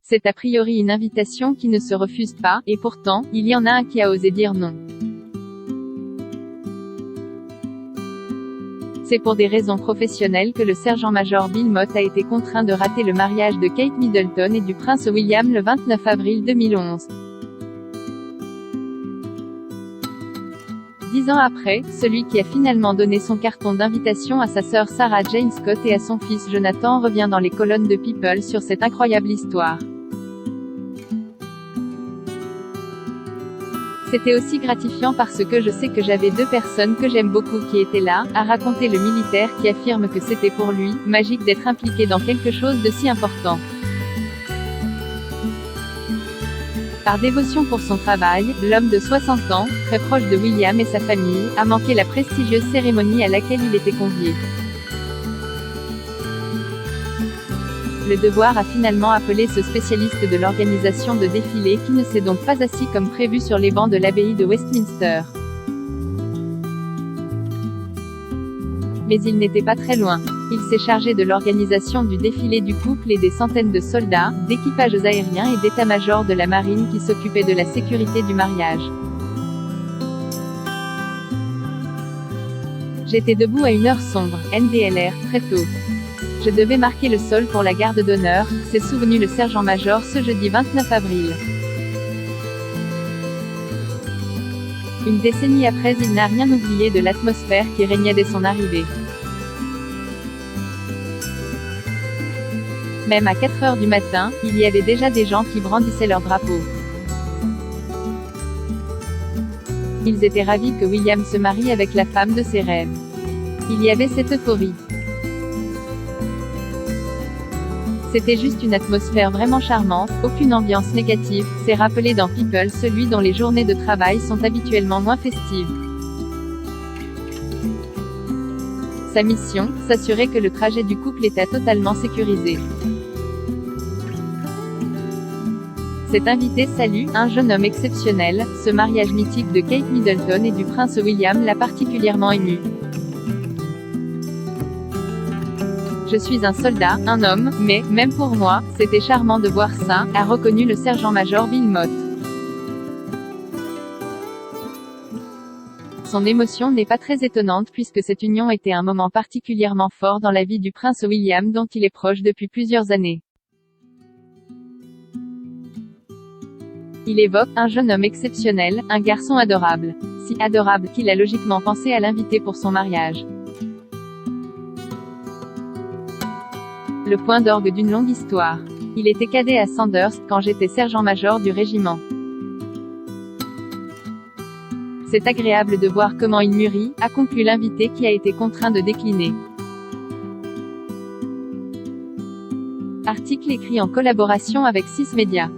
C'est a priori une invitation qui ne se refuse pas, et pourtant, il y en a un qui a osé dire non. C'est pour des raisons professionnelles que le sergent-major Bill Mott a été contraint de rater le mariage de Kate Middleton et du prince William le 29 avril 2011. 10 ans après, celui qui a finalement donné son carton d'invitation à sa sœur Sarah Jane Scott et à son fils Jonathan revient dans les colonnes de People sur cette incroyable histoire. C'était aussi gratifiant parce que je sais que j'avais deux personnes que j'aime beaucoup qui étaient là, a raconté le militaire qui affirme que c'était pour lui, magique d'être impliqué dans quelque chose de si important. Par dévotion pour son travail, l'homme de 60 ans, très proche de William et sa famille, a manqué la prestigieuse cérémonie à laquelle il était convié. Le Devoir a finalement appelé ce spécialiste de l'organisation de défilés qui ne s'est donc pas assis comme prévu sur les bancs de l'abbaye de Westminster. Mais il n'était pas très loin. Il s'est chargé de l'organisation du défilé du couple et des centaines de soldats, d'équipages aériens et d'état-major de la marine qui s'occupaient de la sécurité du mariage. J'étais debout à une heure sombre, NDLR, très tôt. Je devais marquer le sol pour la garde d'honneur, s'est souvenu le sergent-major ce jeudi 29 avril. Une décennie après, il n'a rien oublié de l'atmosphère qui régnait dès son arrivée. Même à 4 heures du matin, il y avait déjà des gens qui brandissaient leur drapeau. Ils étaient ravis que William se marie avec la femme de ses rêves. Il y avait cette euphorie. C'était juste une atmosphère vraiment charmante, aucune ambiance négative, s'est rappelé dans People celui dont les journées de travail sont habituellement moins festives. Sa mission, s'assurer que le trajet du couple était totalement sécurisé. Cet invité salue, un jeune homme exceptionnel, ce mariage mythique de Kate Middleton et du prince William l'a particulièrement ému. Je suis un soldat, un homme, mais, même pour moi, c'était charmant de voir ça, a reconnu le sergent-major Bill Mott. Son émotion n'est pas très étonnante puisque cette union était un moment particulièrement fort dans la vie du prince William dont il est proche depuis plusieurs années. Il évoque un jeune homme exceptionnel, un garçon adorable. Si adorable qu'il a logiquement pensé à l'inviter pour son mariage. Le point d'orgue d'une longue histoire. Il était cadet à Sandhurst quand j'étais sergent-major du régiment. C'est agréable de voir comment il mûrit, a conclu l'invité qui a été contraint de décliner. Article écrit en collaboration avec 6 médias.